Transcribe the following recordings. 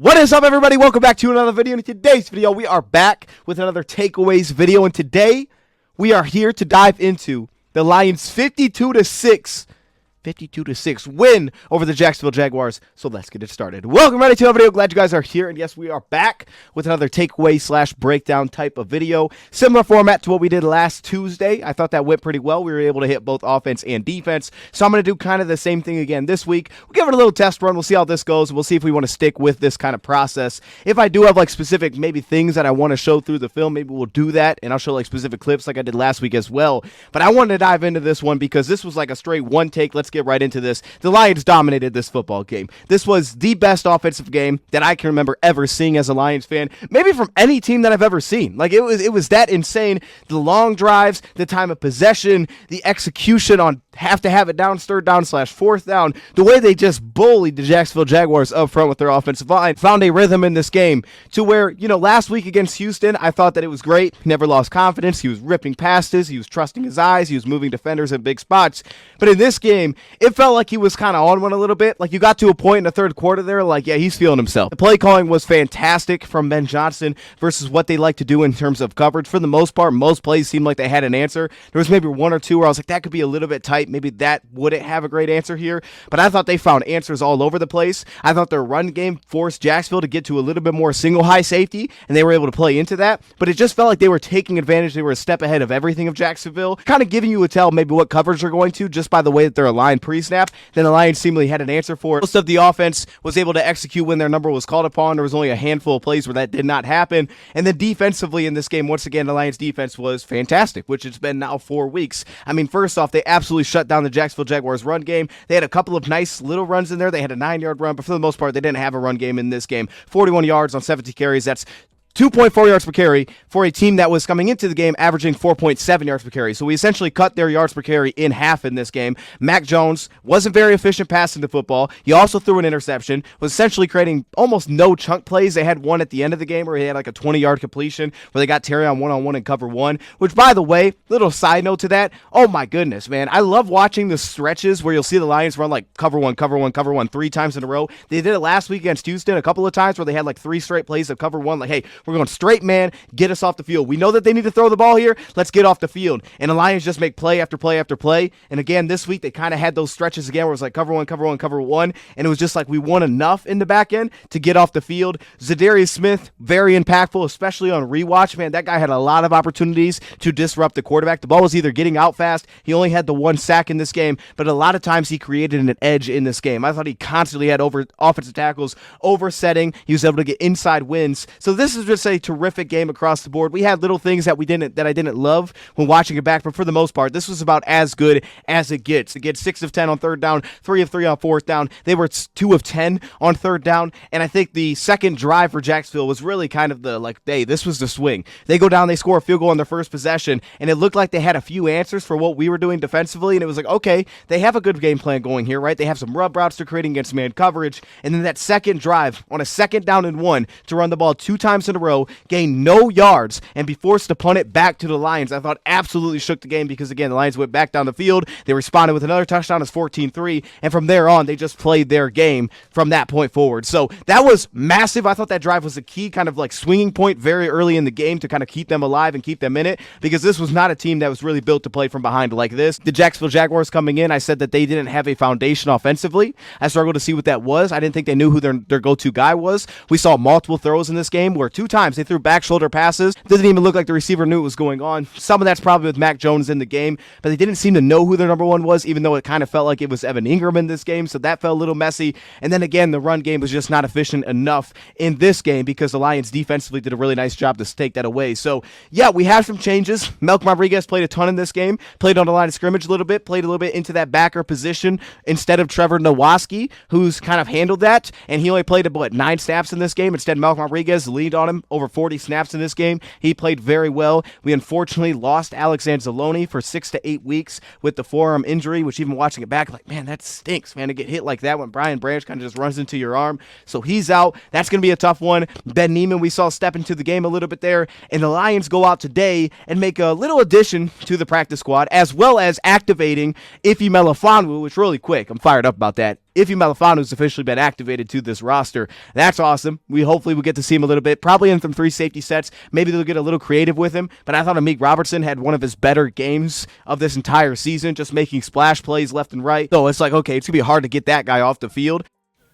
What is up, everybody? Welcome back to another video. In today's video, we are back with another takeaways video, and today we are here to dive into the Lions 52-6 win over the Jacksonville Jaguars. So let's get it started. Welcome to another video. Glad you guys are here, and yes, we are back with another takeaway / breakdown type of video. Similar format to what we did last Tuesday. I thought that went pretty well. We were able to hit both offense and defense, so I'm going to do kind of the same thing again this week. We'll give it a little test run. We'll see how this goes. We'll see if we want to stick with this kind of process. If I do have like specific maybe things that I want to show through the film, maybe we'll do that, and I'll show like specific clips like I did last week as well. But I wanted to dive into this one because this was like a straight one take. Let's get right into this. The Lions dominated this football game. This was the best offensive game that I can remember ever seeing as a Lions fan, maybe from any team that I've ever seen. Like it was that insane. The long drives, the time of possession, the execution on have to have it down, third down / fourth down, the way they just bullied the Jacksonville Jaguars up front with their offensive line, found a rhythm in this game to where, you know, last week against Houston, I thought that it was great. Never lost confidence. He was ripping passes. He was trusting his eyes. He was moving defenders in big spots. But in this game, it felt like he was kind of on one a little bit. Like you got to a point in the third quarter there, like, yeah, he's feeling himself. The play calling was fantastic from Ben Johnson versus what they like to do in terms of coverage. For the most part, most plays seemed like they had an answer. There was maybe one or two where I was like, that could be a little bit tight. Maybe that wouldn't have a great answer here. But I thought they found answers all over the place. I thought their run game forced Jacksonville to get to a little bit more single high safety, and they were able to play into that. But it just felt like they were taking advantage. They were a step ahead of everything of Jacksonville, kind of giving you a tell maybe what coverage they're going to just by the way that they're aligned pre-snap. Then the Lions seemingly had an answer for it. Most of the offense was able to execute when their number was called upon. There was only a handful of plays where that did not happen. And then defensively in this game, once again, the Lions defense was fantastic, which it's been now 4 weeks. I mean, first off, they absolutely shut down the Jacksonville Jaguars run game. They had a couple of nice little runs in there. They had a 9-yard run, but for the most part, they didn't have a run game in this game. 41 yards on 70 carries. That's 2.4 yards per carry for a team that was coming into the game averaging 4.7 yards per carry. So we essentially cut their yards per carry in half in this game. Mac Jones wasn't very efficient passing the football. He also threw an interception, was essentially creating almost no chunk plays. They had one at the end of the game where he had like a 20-yard completion where they got Terry on one-on-one in cover one, which, by the way, little side note to that, oh my goodness, man. I love watching the stretches where you'll see the Lions run like cover one, 3 times in a row. They did it last week against Houston a couple of times where they had like 3 straight plays of cover one, like, hey, we're going straight man, get us off the field. We know that they need to throw the ball here. Let's get off the field. And the Lions just make play after play after play. And again, this week, they kind of had those stretches again where it was like cover one. And it was just like we won enough in the back end to get off the field. Za'Darius Smith, very impactful, especially on rewatch. Man, that guy had a lot of opportunities to disrupt the quarterback. The ball was either getting out fast. He only had the 1 sack in this game, but a lot of times he created an edge in this game. I thought he constantly had offensive tackles, oversetting. He was able to get inside wins. So this is just a terrific game across the board. We had little things that I didn't love when watching it back, but for the most part, this was about as good as it gets. It gets 6 of 10 on third down, 3 of 3 on fourth down. They were 2 of 10 on third down, and I think the second drive for Jacksonville was really kind of the like, hey, this was the swing. They go down, they score a field goal on their first possession, and it looked like they had a few answers for what we were doing defensively, and it was like, okay, they have a good game plan going here, right? They have some rub routes they're creating against man coverage, and then that second drive on a 2nd down and 1 to run the ball 2 times in a row, gain no yards, and be forced to punt it back to the Lions, I thought absolutely shook the game because, again, the Lions went back down the field. They responded with another touchdown as 14-3, and from there on, they just played their game from that point forward. So that was massive. I thought that drive was a key kind of like swinging point very early in the game to kind of keep them alive and keep them in it because this was not a team that was really built to play from behind like this. The Jacksonville Jaguars coming in, I said that they didn't have a foundation offensively. I struggled to see what that was. I didn't think they knew who their go-to guy was. We saw multiple throws in this game where 2 times they threw back shoulder passes. Didn't even look like the receiver knew what was going on. Some of that's probably with Mac Jones in the game, but they didn't seem to know who their number one was, even though it kind of felt like it was Evan Ingram in this game, so that felt a little messy. And then again, the run game was just not efficient enough in this game because the Lions defensively did a really nice job to take that away. So yeah, we have some changes. Malcolm Rodriguez played a ton in this game, played on the line of scrimmage a little bit, played a little bit into that backer position instead of Trevor Nowaski, who's kind of handled that, and he only played 9 snaps in this game. Instead, Malcolm Rodriguez leaned on him over 40 snaps in this game. He played very well. We unfortunately lost Alex Anzalone for 6 to 8 weeks with the forearm injury, which even watching it back, like, man, that stinks, man, to get hit like that when Brian Branch kind of just runs into your arm. So he's out. That's going to be a tough one. Ben Neiman, we saw step into the game a little bit there, and the Lions go out today and make a little addition to the practice squad, as well as activating Iffy Melifonwu, which really quick. I'm fired up about that. Iffy Melifonu's officially been activated to this roster. That's awesome. Hopefully we get to see him a little bit, probably in some 3 safety sets. Maybe they'll get a little creative with him, but I thought Amik Robertson had one of his better games of this entire season, just making splash plays left and right. So it's like, okay, it's going to be hard to get that guy off the field.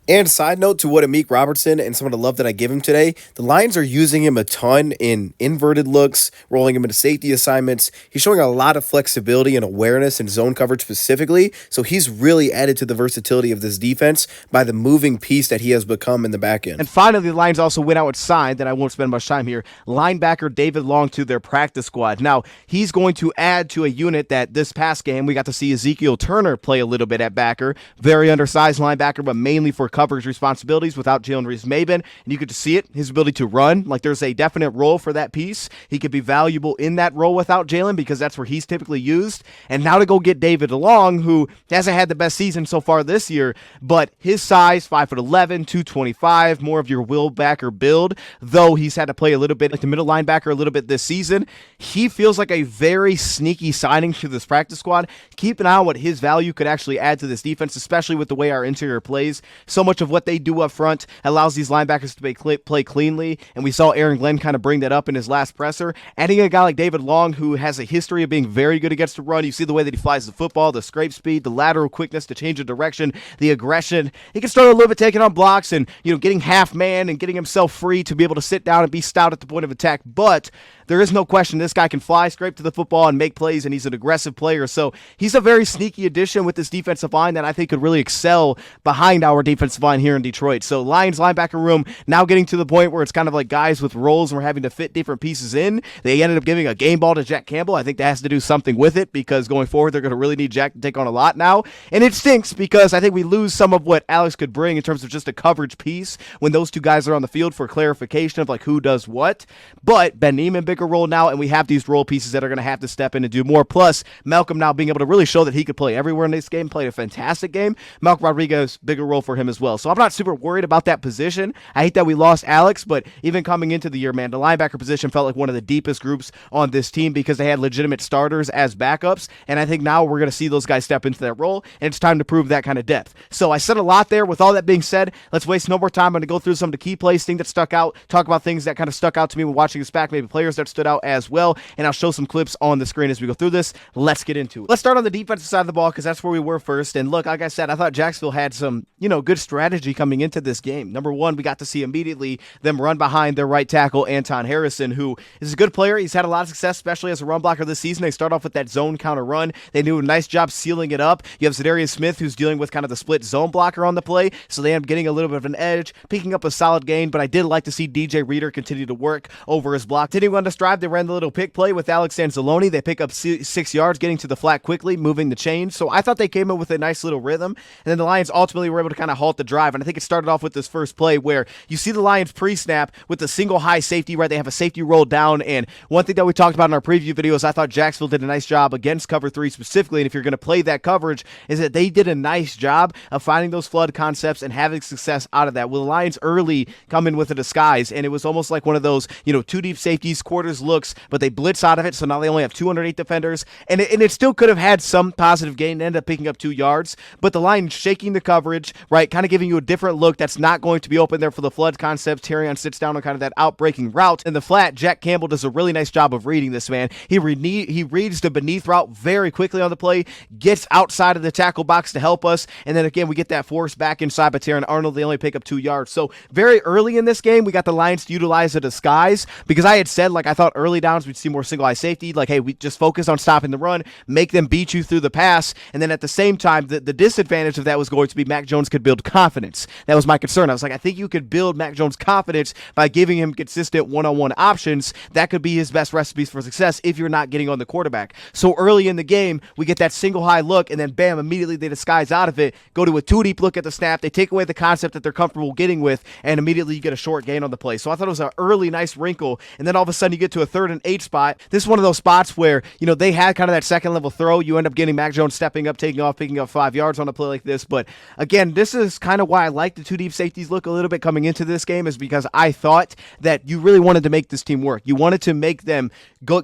And side note to what Amik Robertson and some of the love that I give him today, the Lions are using him a ton in inverted looks, rolling him into safety assignments. He's showing a lot of flexibility and awareness in zone coverage specifically, so he's really added to the versatility of this defense by the moving piece that he has become in the back end. And finally, the Lions also went out and signed, and I won't spend much time here, linebacker David Long to their practice squad. Now, he's going to add to a unit that this past game, we got to see Ezekiel Turner play a little bit at backer. Very undersized linebacker, but mainly for coverage responsibilities without Jalen Reese-Maybin, and you could just see it, his ability to run. Like, there's a definite role for that piece. He could be valuable in that role without Jalen because that's where he's typically used. And now to go get David Long, who hasn't had the best season so far this year, but his size, 5'11", 225, more of your will backer build, though he's had to play a little bit like the middle linebacker a little bit this season. He feels like a very sneaky signing to this practice squad. Keep an eye on what his value could actually add to this defense, especially with the way our interior plays. So much of what they do up front allows these linebackers to play cleanly, and we saw Aaron Glenn kind of bring that up in his last presser. Adding a guy like David Long, who has a history of being very good against the run, you see the way that he flies the football, the scrape speed, the lateral quickness to change of direction, the aggression. He can start a little bit taking on blocks and, getting half man and getting himself free to be able to sit down and be stout at the point of attack, but there is no question this guy can fly, scrape to the football, and make plays, and he's an aggressive player. So he's a very sneaky addition with this defensive line that I think could really excel behind our defensive line here in Detroit. So Lions linebacker room now getting to the point where it's kind of like guys with roles and we're having to fit different pieces in. They ended up giving a game ball to Jack Campbell. I think that has to do something with it because going forward, they're going to really need Jack to take on a lot now. And it stinks because I think we lose some of what Alex could bring in terms of just a coverage piece when those two guys are on the field for clarification of like who does what. But Ben Neiman, bigger role now, and we have these role pieces that are going to have to step in and do more. Plus, Malcolm now being able to really show that he could play everywhere in this game, played a fantastic game. Malcolm Rodriguez, bigger role for him as well. So I'm not super worried about that position. I hate that we lost Alex, but even coming into the year, man, the linebacker position felt like one of the deepest groups on this team because they had legitimate starters as backups, and I think now we're going to see those guys step into that role, and it's time to prove that kind of depth. So I said a lot there. With all that being said, let's waste no more time. I'm going to go through some of the key plays, things that stuck out, talk about things that kind of stuck out to me when watching this back, maybe players that stood out as well, and I'll show some clips on the screen as we go through this. Let's get into it. Let's start on the defensive side of the ball because that's where we were first, and look, like I said, I thought Jacksonville had some, good strategy coming into this game. Number one, we got to see immediately them run behind their right tackle, Anton Harrison, who is a good player. He's had a lot of success, especially as a run blocker this season. They start off with that zone counter run. They do a nice job sealing it up. You have Za'Darius Smith, who's dealing with kind of the split zone blocker on the play, so they end up getting a little bit of an edge, picking up a solid gain, but I did like to see DJ Reader continue to work over his block. Continuing on this drive, they ran the little pick play with Alex Anzalone. They pick up 6 yards, getting to the flat quickly, moving the chains. So I thought they came in with a nice little rhythm, and then the Lions ultimately were able to kind of halt the drive, and I think it started off with this first play where you see the Lions pre-snap with the single high safety, right? They have a safety roll down, and one thing that we talked about in our preview videos, I thought Jacksonville did a nice job against cover 3 specifically, and if you're going to play that coverage, is that they did a nice job of finding those flood concepts and having success out of that. Well, the Lions early come in with a disguise, and it was almost like one of those, two deep safeties, quarters looks, but they blitz out of it, so now they only have 208 defenders, and it still could have had some positive gain, ended up picking up 2 yards, but the Lions shaking the coverage, right, kind of giving you a different look that's not going to be open there for the flood concept. Terrion sits down on kind of that outbreaking route. In the flat, Jack Campbell does a really nice job of reading this, man. He reads the beneath route very quickly on the play, gets outside of the tackle box to help us, and then again, we get that force back inside by Terrion Arnold. They only pick up 2 yards. So very early in this game, we got the Lions to utilize a disguise because I had said, like, I thought early downs we'd see more single high safety, like, hey, we just focus on stopping the run, make them beat you through the pass, and then at the same time, the disadvantage of that was going to be Mac Jones could build confidence. That was my concern. I was like, I think you could build Mac Jones' confidence by giving him consistent one-on-one options. That could be his best recipes for success if you're not getting on the quarterback. So early in the game, we get that single high look, and then bam, immediately they disguise out of it, go to a 2-deep look at the snap, they take away the concept that they're comfortable getting with, and immediately you get a short gain on the play. So I thought it was an early nice wrinkle, and then all of a sudden you get to a 3rd and 8 spot. This is one of those spots where, you know, they had kind of that second level throw. You end up getting Mac Jones stepping up, taking off, picking up 5 yards on a play like this. But again, this is kind of why I like the 2 deep safeties look a little bit coming into this game, is because I thought that you really wanted to make this team work. You wanted to make them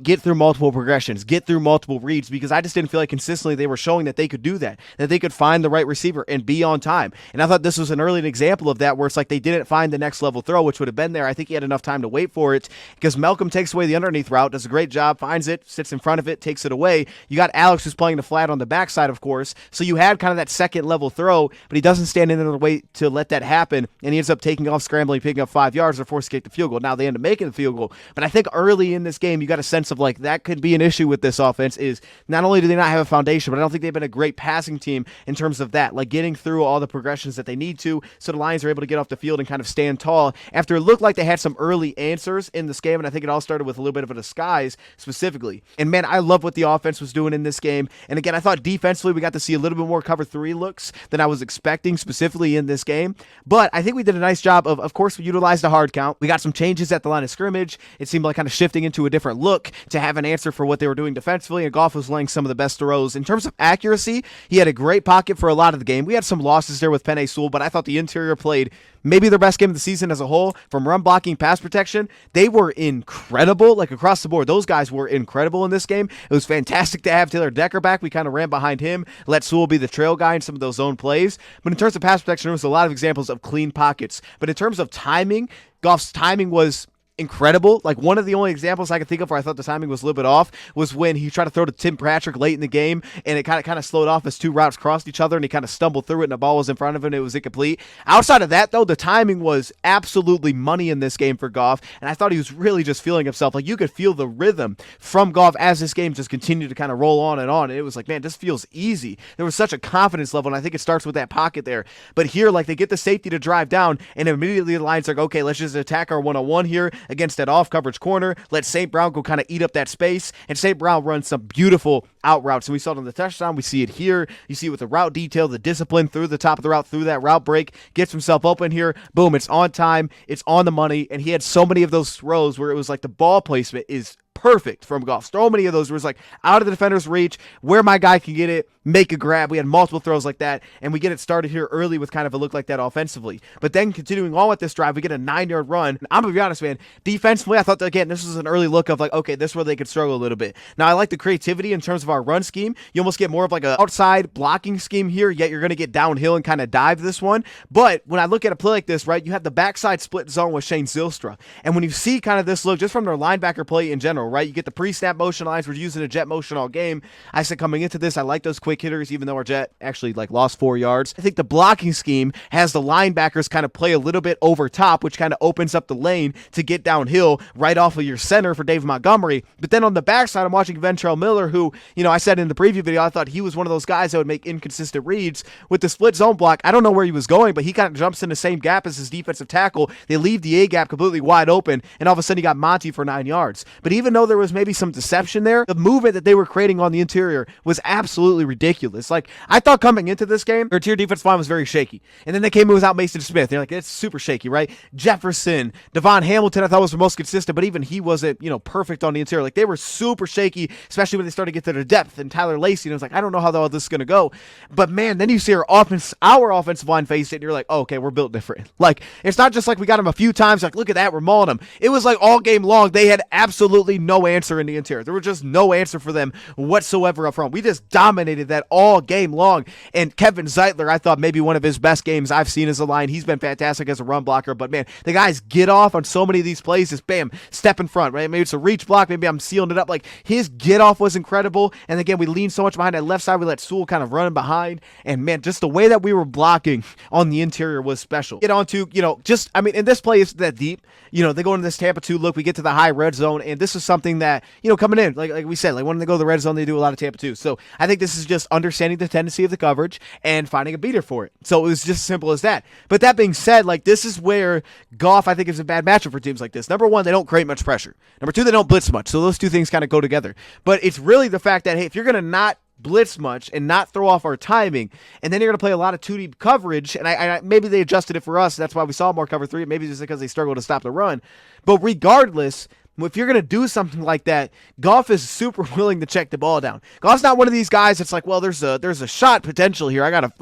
get through multiple progressions, get through multiple reads, because I just didn't feel like consistently they were showing that they could do that they could find the right receiver and be on time. And I thought this was an early example of that, where it's like they didn't find the next level throw, which would have been there. I think he had enough time to wait for it, because Malcolm takes away the underneath route, does a great job, finds it, sits in front of it, takes it away. You got Alex who's playing the flat on the backside, of course, so you had kind of that second level throw, but he doesn't stand in the way to let that happen, and he ends up taking off, scrambling, picking up 5 yards, or forced to kick the field goal. Now they end up making the field goal, but I think early in this game you got a sense of like that could be an issue with this offense, is not only do they not have a foundation, but I don't think they've been a great passing team in terms of that, like getting through all the progressions that they need to, so the Lions are able to get off the field and kind of stand tall after it looked like they had some early answers in this game. And I think it all started with a little bit of a disguise specifically. And man, I love what the offense was doing in this game. And again, I thought defensively we got to see a little bit more cover 3 looks than I was expecting specifically in this game, but I think we did a nice job of course we utilized the hard count. We got some changes at the line of scrimmage. It seemed like kind of shifting into a different look to have an answer for what they were doing defensively, and Goff was laying some of the best throws. In terms of accuracy, he had a great pocket for a lot of the game. We had some losses there with Penei Sewell, but I thought the interior played maybe their best game of the season as a whole. From run blocking, pass protection, they were incredible, like across the board. Those guys were incredible in this game. It was fantastic to have Taylor Decker back. We kind of ran behind him, let Sewell be the trail guy in some of those zone plays. But in terms of pass protection, there was a lot of examples of clean pockets. But in terms of timing, Goff's timing was incredible. Like one of the only examples I could think of where I thought the timing was a little bit off was when he tried to throw to Tim Patrick late in the game, and it kind of slowed off as 2 routes crossed each other, and he kind of stumbled through it, and the ball was in front of him, and it was incomplete. Outside of that, though, the timing was absolutely money in this game for Goff, and I thought he was really just feeling himself. Like you could feel the rhythm from Goff as this game just continued to kind of roll on, and it was like, man, this feels easy. There was such a confidence level, and I think it starts with that pocket there. But here, like they get the safety to drive down, and immediately the Lions are like, okay, let's just attack our one-on-one here against that off coverage corner, let St. Brown go kind of eat up that space, and St. Brown runs some beautiful out routes, and we saw it on the touchdown. We see it here. You see it with the route detail, the discipline through the top of the route, through that route break, gets himself open here. Boom, it's on time, it's on the money, and he had so many of those throws where it was like the ball placement is perfect from Goff. So many of those where it's like out of the defender's reach, where my guy can get it, make a grab. We had multiple throws like that, and we get it started here early with kind of a look like that offensively. But then continuing on with this drive, we get a 9-yard run. I'm going to be honest, man, defensively, I thought that, again, this was an early look of like, okay, this is where they could struggle a little bit. Now, I like the creativity in terms of our run scheme. You almost get more of like an outside blocking scheme here, yet you're going to get downhill and kind of dive this one. But when I look at a play like this, right, you have the backside split zone with Shane Zylstra. And when you see kind of this look, just from their linebacker play in general, right, you get the pre-snap motion lines. We're using a jet motion all game. I said coming into this, I like those quick hitters, even though our jet actually like lost 4 yards. I think the blocking scheme has the linebackers kind of play a little bit over top, which kind of opens up the lane to get downhill right off of your center for Dave Montgomery. But then on the backside, I'm watching Ventrell Miller, who, you know, I said in the preview video, I thought he was one of those guys that would make inconsistent reads with the split zone block. I don't know where he was going, but he kind of jumps in the same gap as his defensive tackle. They leave the A gap completely wide open, and all of a sudden he got Monty for 9 yards. But even though there was maybe some deception there, the movement that they were creating on the interior was absolutely ridiculous. Like, I thought coming into this game, their interior defensive line was very shaky. And then they came in without Mason Smith. They're like, it's super shaky, right? Jefferson, Devon Hamilton, I thought was the most consistent, but even he wasn't, you know, perfect on the interior. Like, they were super shaky, especially when they started to get to their depth. And Tyler Lacey, and I was like, I don't know how all this is going to go. But man, then you see our offensive line face it, and you're like, oh, okay, we're built different. Like, it's not just like we got them a few times, like, look at that, we're mauling them. It was like all game long, they had absolutely no answer in the interior. There was just no answer for them whatsoever up front. We just dominated that all game long. And Kevin Zeitler, I thought maybe one of his best games I've seen as a line. He's been fantastic as a run blocker, but man, the guys get off on so many of these plays, just bam, step in front, right? Maybe it's a reach block, maybe I'm sealing it up. Like, his get off was incredible. And again, we leaned so much behind that left side, we let Sewell kind of run behind. And man, just the way that we were blocking on the interior was special. Get on to, you know, just, I mean, and this play is that deep. You know, they go into this Tampa 2 look, we get to the high red zone, and this is something that, you know, coming in, like we said, like when they go to the red zone, they do a lot of Tampa 2. So I think this is just understanding the tendency of the coverage and finding a beater for it. So it was just as simple as that. But that being said, like, this is where Goff, I think, is a bad matchup for teams like this. Number one, they don't create much pressure. Number two, they don't blitz much. So those two things kind of go together. But it's really the fact that, hey, if you're going to not blitz much and not throw off our timing, and then you're going to play a lot of 2 deep coverage, and I maybe they adjusted it for us, that's why we saw more cover 3, maybe just because they struggled to stop the run, but regardless, if you're going to do something like that, Goff is super willing to check the ball down. Goff's not one of these guys that's like, well, there's a shot potential here.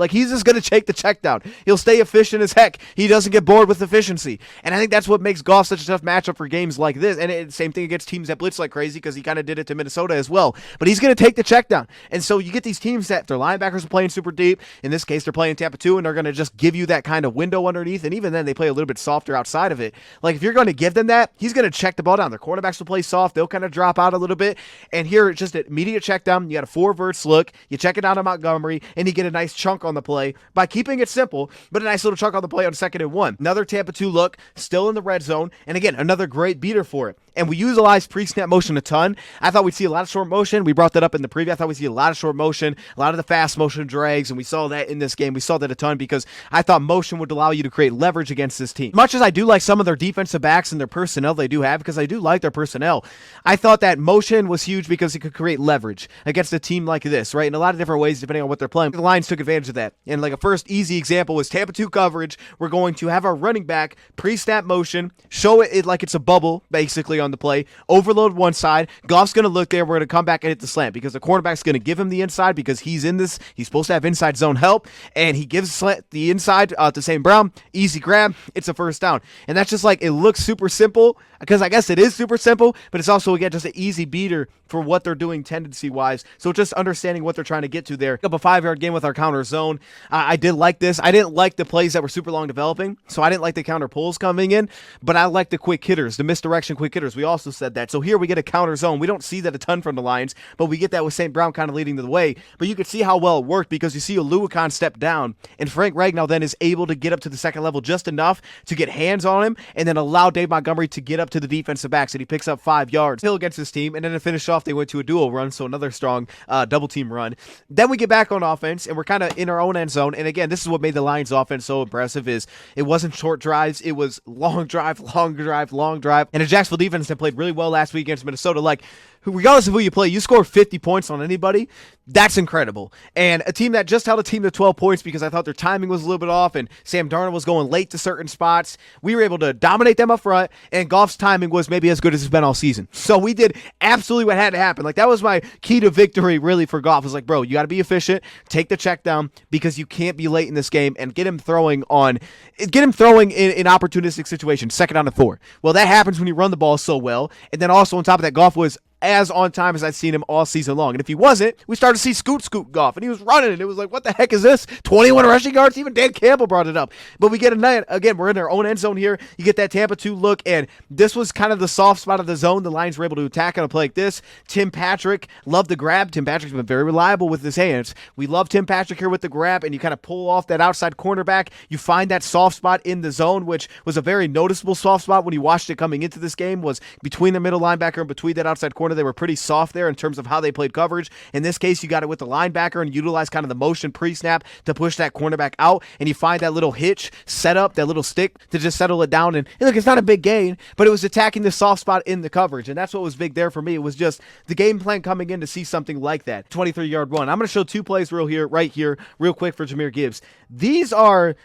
He's just going to take the check down. He'll stay efficient as heck. He doesn't get bored with efficiency. And I think that's what makes Goff such a tough matchup for games like this. And same thing against teams that blitz like crazy, because he kind of did it to Minnesota as well. But he's going to take the check down. And so you get these teams that their linebackers are playing super deep. In this case, they're playing Tampa 2, and they're going to just give you that kind of window underneath. And even then, they play a little bit softer outside of it. Like, if you're going to give them that, he's going to check the ball down. Their cornerbacks will play soft. They'll kind of drop out a little bit. And here, it's just an immediate check down. You got a 4-verse look. You check it down to Montgomery, and you get a nice chunk on the play by keeping it simple, but a nice little chunk on the play on 2nd and 1. Another Tampa 2 look, still in the red zone. And again, another great beater for it. And we utilize pre-snap motion a ton. I thought we'd see a lot of short motion. We brought that up in the preview. I thought we'd see a lot of short motion, a lot of the fast motion drags, and we saw that in this game. We saw that a ton because I thought motion would allow you to create leverage against this team. Much as I do like some of their defensive backs and their personnel they do have, because I do like their personnel, I thought that motion was huge because it could create leverage against a team like this, right? In a lot of different ways, depending on what they're playing. The Lions took advantage of that. And like a first easy example was Tampa 2 coverage. We're going to have our running back pre-snap motion, show it like it's a bubble, basically, on the play, overload one side. Goff's going to look there. We're going to come back and hit the slant because the cornerback's going to give him the inside because he's in this. He's supposed to have inside zone help, and he gives slant the inside to St. Brown. Easy grab. It's a first down. And that's just like, it looks super simple because I guess it is super simple, but it's also, again, just an easy beater for what they're doing tendency-wise. So just understanding what they're trying to get to there. Up a 5-yard game with our counter zone. I did like this. I didn't like the plays that were super long developing, so I didn't like the counter pulls coming in, but I like the quick hitters, the misdirection quick hitters. We also said that. So here we get a counter zone. We don't see that a ton from the Lions, but we get that with St. Brown kind of leading the way. But you can see how well it worked because you see Oluokun step down, and Frank Ragnow then is able to get up to the second level just enough to get hands on him and then allow Dave Montgomery to get up to the defensive backs, and he picks up 5 yards. Hill against his team, and then to finish off, they went to a dual run, so another strong double team run. Then we get back on offense, and we're kind of in our own end zone. And again, this is what made the Lions offense so impressive is it wasn't short drives. It was long drive, long drive, long drive. And the Jacksonville defense that played really well last week against Minnesota, like, regardless of who you play, you score 50 points on anybody, that's incredible. And a team that just held a team to 12 points because I thought their timing was a little bit off and Sam Darnold was going late to certain spots, we were able to dominate them up front, and Goff's timing was maybe as good as it's been all season. So we did absolutely what had to happen. Like, that was my key to victory, really, for Goff. Was like, bro, you got to be efficient, take the check down, because you can't be late in this game, and get him throwing in opportunistic situations, 2nd down and 4. Well, that happens when you run the ball so well. And then also on top of that, Goff was as on time as I've seen him all season long. And if he wasn't, we started to see scoot Goff, and he was running, and it was like, what the heck is this? 21 rushing yards? Even Dan Campbell brought it up. But we get again, we're in our own end zone here. You get that Tampa 2 look, and this was kind of the soft spot of the zone. The Lions were able to attack on a play like this. Tim Patrick loved the grab. Tim Patrick's been very reliable with his hands. We love Tim Patrick here with the grab, and you kind of pull off that outside cornerback. You find that soft spot in the zone, which was a very noticeable soft spot when you watched it coming into this game, was between the middle linebacker and between that outside corner. They were pretty soft there in terms of how they played coverage. In this case, you got it with the linebacker and utilize kind of the motion pre-snap to push that cornerback out, and you find that little hitch set up, that little stick to just settle it down. And look, it's not a big gain, but it was attacking the soft spot in the coverage, and that's what was big there for me. It was just the game plan coming in to see something like that. 23-yard run. I'm going to show 2 plays right here, real quick for Jahmyr Gibbs. These are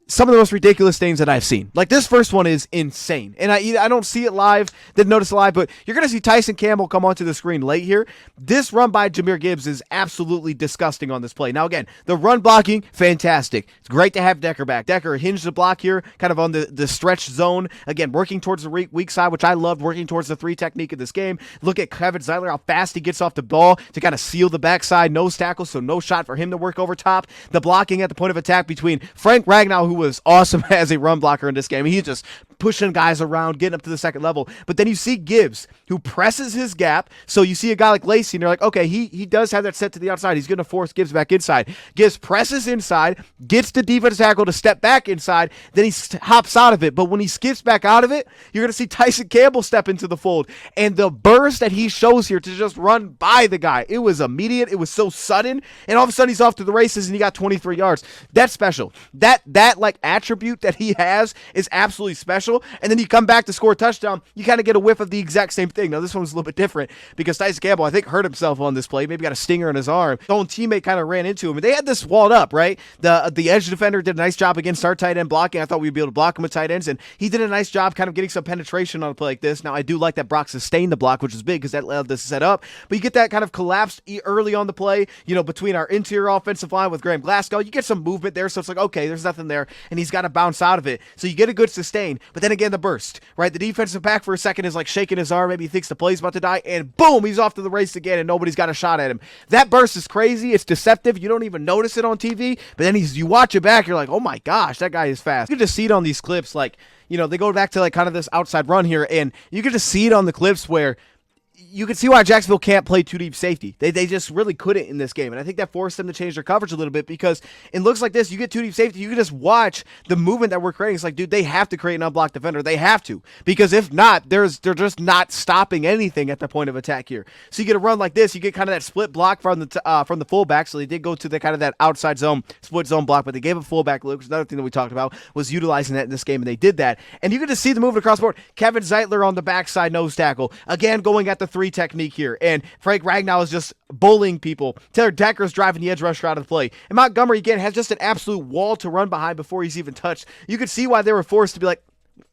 some of the most ridiculous things that I've seen. Like, this first one is insane. And I don't see it live, didn't notice it live, but you're going to see Tyson Campbell come onto the screen late here. This run by Jahmyr Gibbs is absolutely disgusting on this play. Now, again, the run blocking, fantastic. It's great to have Decker back. Decker hinged the block here, kind of on the stretch zone. Again, working towards the weak side, which I loved, working towards the 3 technique of this game. Look at Kevin Zeitler, how fast he gets off the ball to kind of seal the backside nose tackle, so no shot for him to work over top. The blocking at the point of attack between Frank Ragnow, who was awesome as a run blocker in this game. He's just pushing guys around, getting up to the second level. But then you see Gibbs, who presses his gap. So you see a guy like Lacey, and you're like, okay, he does have that set to the outside. He's going to force Gibbs back inside. Gibbs presses inside, gets the defensive tackle to step back inside, then he hops out of it. But when he skips back out of it, you're going to see Tyson Campbell step into the fold. And the burst that he shows here to just run by the guy, it was immediate. It was so sudden. And all of a sudden, he's off to the races, and he got 23 yards. That's special. That like attribute that he has is absolutely special. special, and then you come back to score a touchdown, you kind of get a whiff of the exact same thing. Now, this one was a little bit different because Tyson Campbell, I think, hurt himself on this play, maybe got a stinger in his arm. His own teammate kind of ran into him, and they had this walled up, right? The edge defender did a nice job against our tight end blocking. I thought we'd be able to block him with tight ends, and he did a nice job kind of getting some penetration on a play like this. Now, I do like that Brock sustained the block, which is big because that allowed this to set up, but you get that kind of collapsed early on the play, between our interior offensive line with Graham Glasgow. You get some movement there, so it's like, okay, there's nothing there, and he's got to bounce out of it. So you get a good sustain, but then again, the burst, right? The defensive back for a second is like shaking his arm. Maybe he thinks the play's about to die, and boom, he's off to the race again, and nobody's got a shot at him. That burst is crazy. It's deceptive. You don't even notice it on TV, but then you watch it back, you're like, oh my gosh, that guy is fast. You can just see it on these clips, like, they go back to like kind of this outside run here, and you can just see it on the clips where you can see why Jacksonville can't play two deep safety. They just really couldn't in this game. And I think that forced them to change their coverage a little bit because it looks like this. You get two deep safety, you can just watch the movement that we're creating. It's like, dude, they have to create an unblocked defender. They have to. Because if not, they're just not stopping anything at the point of attack here. So you get a run like this, you get kind of that split block from the fullback. So they did go to the kind of that outside zone, split zone block, but they gave a fullback look. Another thing that we talked about was utilizing that in this game, and they did that. And you can just see the movement across the board. Kevin Zeitler on the backside nose tackle. Again, going at the three technique here. And Frank Ragnow is just bullying people. Taylor Decker's driving the edge rusher out of the play. And Montgomery, again, has just an absolute wall to run behind before he's even touched. You could see why they were forced to be like,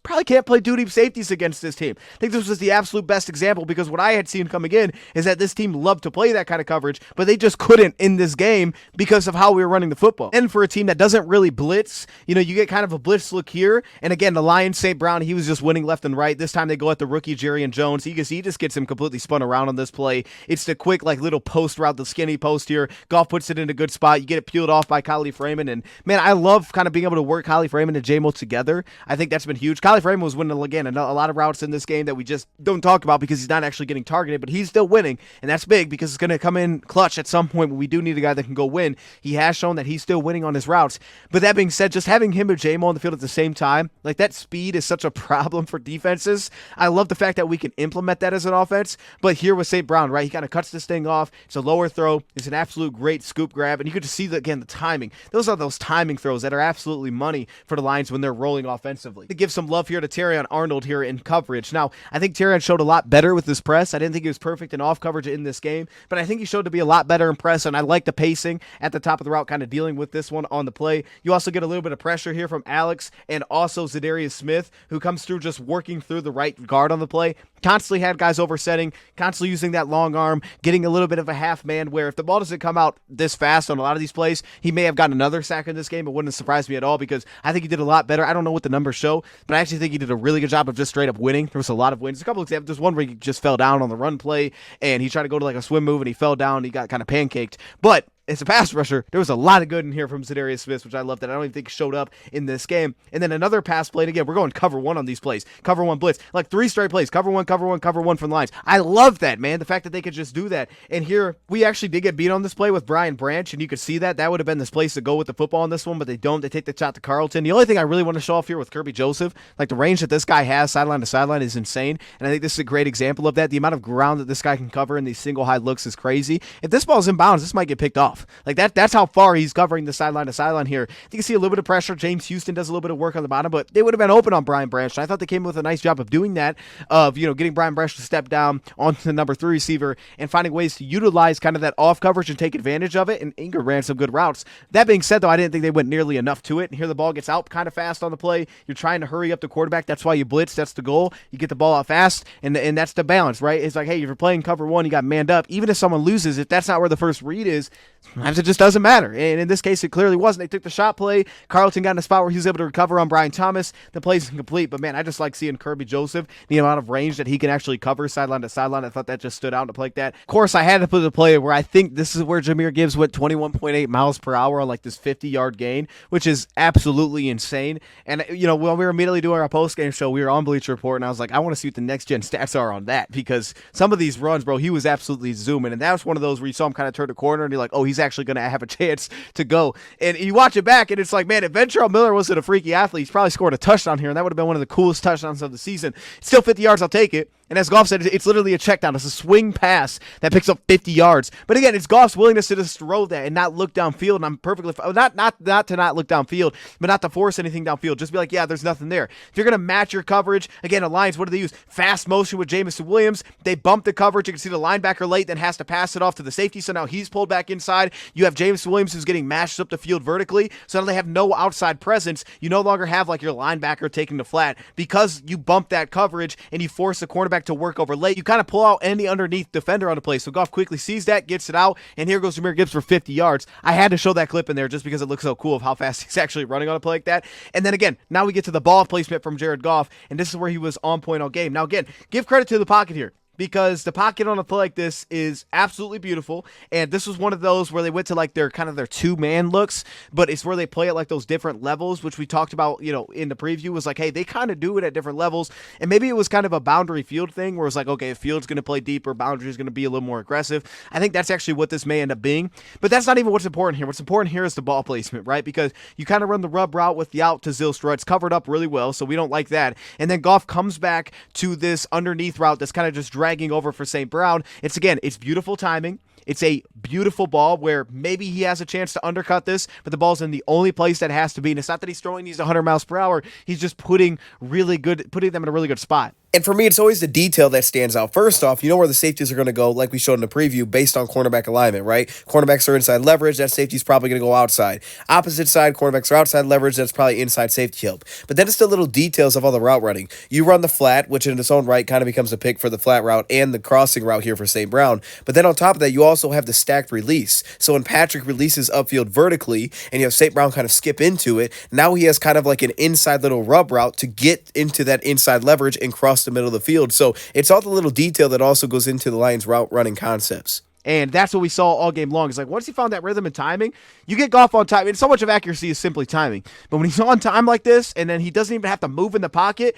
probably can't play two deep safeties against this team. I think this was the absolute best example because what I had seen coming in is that this team loved to play that kind of coverage, but they just couldn't in this game because of how we were running the football. And for a team that doesn't really blitz, you get kind of a blitz look here. And again, the Lions, St. Brown, he was just winning left and right. This time they go at the rookie, Jerry and Jones. You can see he just gets him completely spun around on this play. It's the quick, like, little post route, the skinny post here. Goff puts it in a good spot. You get it peeled off by Kylie Freeman. And, man, I love kind of being able to work Kylie Freeman and J-Mo together. I think that's been huge. Kylie Freeman was winning, again, a lot of routes in this game that we just don't talk about because he's not actually getting targeted, but he's still winning, and that's big because it's going to come in clutch at some point when we do need a guy that can go win. He has shown that he's still winning on his routes, but that being said, just having him and J-Mo on the field at the same time, like, that speed is such a problem for defenses. I love the fact that we can implement that as an offense, but here with St. Brown, right, he kind of cuts this thing off. It's a lower throw. It's an absolute great scoop grab, and you could just see, again, the timing. Those are those timing throws that are absolutely money for the Lions when they're rolling offensively. To give some love here to Terrion Arnold here in coverage. Now, I think Terrion showed a lot better with his press. I didn't think he was perfect in off coverage in this game, but I think he showed to be a lot better in press, and I like the pacing at the top of the route, kind of dealing with this one on the play. You also get a little bit of pressure here from Alex and also Za'Darius Smith, who comes through just working through the right guard on the play. Constantly had guys oversetting, constantly using that long arm, getting a little bit of a half man where if the ball doesn't come out this fast on a lot of these plays, he may have gotten another sack in this game. It wouldn't surprise me at all because I think he did a lot better. I don't know what the numbers show, but I actually think he did a really good job of just straight up winning. There was a lot of wins. A couple of examples. There's one where he just fell down on the run play and he tried to go to like a swim move and he fell down and he got kind of pancaked. But as a pass rusher, there was a lot of good in here from Za'Darius Smith, which I loved that I don't even think showed up in this game. And then another pass play. And again, we're going cover one on these plays. Cover one blitz. Like 3 straight plays. Cover one, cover one, cover one from the lines. I love that, man. The fact that they could just do that. And here, we actually did get beat on this play with Brian Branch, and you could see that. That would have been this place to go with the football on this one, but they don't. They take the shot to Carlton. The only thing I really want to show off here with Kirby Joseph, like the range that this guy has sideline to sideline is insane. And I think this is a great example of that. The amount of ground that this guy can cover in these single high looks is crazy. If this ball's in bounds, this might get picked off. Like that's how far he's covering the sideline to sideline here. You can see a little bit of pressure. James Houston does a little bit of work on the bottom, but they would have been open on Brian Branch. And I thought they came with a nice job of doing that, of, getting Brian Branch to step down onto the number 3 receiver and finding ways to utilize kind of that off coverage and take advantage of it. And Ingram ran some good routes. That being said, though, I didn't think they went nearly enough to it. And here the ball gets out kind of fast on the play. You're trying to hurry up the quarterback. That's why you blitz. That's the goal. You get the ball out fast, and that's the balance, right? It's like, hey, if you're playing cover one, you got manned up. Even if someone loses, if that's not where the first read is, sometimes it just doesn't matter. And in this case, it clearly wasn't. They took the shot play. Carlton got in a spot where he was able to recover on Brian Thomas. The play's incomplete, but man, I just like seeing Kirby Joseph, the amount of range that he can actually cover sideline to sideline. I thought that just stood out to play like that. Of course, I had to put the play where I think this is where Jahmyr Gibbs went 21.8 miles per hour on like this 50-yard gain, which is absolutely insane. And, when we were immediately doing our post-game show, we were on Bleacher Report, and I was like, I want to see what the next-gen stats are on that, because some of these runs, bro, he was absolutely zooming. And that was one of those where you saw him kind of turn the corner, and you're like, oh, he's actually going to have a chance to go. And you watch it back, and it's like, man, if Ventrell Miller wasn't a freaky athlete, he's probably scored a touchdown here, and that would have been one of the coolest touchdowns of the season. Still 50 yards, I'll take it. And as Goff said, it's literally a check down. It's a swing pass that picks up 50 yards. But again, it's Goff's willingness to just throw that and not look downfield. And I'm perfectly not to not look downfield, but not to force anything downfield. Just be like, yeah, there's nothing there. If you're going to match your coverage, again, the Lions, what do they use? Fast motion with Jameson Williams. They bump the coverage. You can see the linebacker late, then has to pass it off to the safety. So now he's pulled back inside. You have Jameson Williams who's getting mashed up the field vertically. So now they have no outside presence. You no longer have like your linebacker taking the flat because you bump that coverage and you force the cornerback to work over late. You kind of pull out any underneath defender on the play. So Goff quickly sees that, gets it out, and here goes Jahmyr Gibbs for 50 yards. I had to show that clip in there just because it looks so cool of how fast he's actually running on a play like that. And then again, now we get to the ball placement from Jared Goff, and this is where he was on point all game. Now again, give credit to the pocket here, because the pocket on a play like this is absolutely beautiful. And this was one of those where they went to like their kind of their two-man looks, but it's where they play at like those different levels, which we talked about, you know, in the preview. Was like, hey, they kind of do it at different levels. And maybe it was kind of a boundary field thing where it's like, okay, if field's going to play deeper, boundary is going to be a little more aggressive. I think that's actually what this may end up being. But that's not even what's important here. What's important here is the ball placement, right? Because you kind of run the rub route with the out to Zylstra. It's covered up really well, so we don't like that. And then Goff comes back to this underneath route that's kind of just dragging over for St. Brown. It's beautiful timing. It's a beautiful ball where maybe he has a chance to undercut this, but the ball's in the only place that it has to be. And it's not that he's throwing these 100 miles per hour. He's just putting them in a really good spot. And for me, it's always the detail that stands out. First off, you know where the safeties are going to go, like we showed in the preview, based on cornerback alignment, right? Cornerbacks are inside leverage. That safety's probably going to go outside. Opposite side, cornerbacks are outside leverage. That's probably inside safety help. But then it's the little details of all the route running. You run the flat, which in its own right kind of becomes a pick for the flat route and the crossing route here for St. Brown. But then on top of that, you also have the stacked release. So when Patrick releases upfield vertically and you have St. Brown kind of skip into it, now he has kind of like an inside little rub route to get into that inside leverage and cross the middle of the field. So it's all the little detail that also goes into the Lions route running concepts. And that's what we saw all game long. It's like, once he found that rhythm and timing, you get Goff on time. And so much of accuracy is simply timing. But when he's on time like this, and then he doesn't even have to move in the pocket,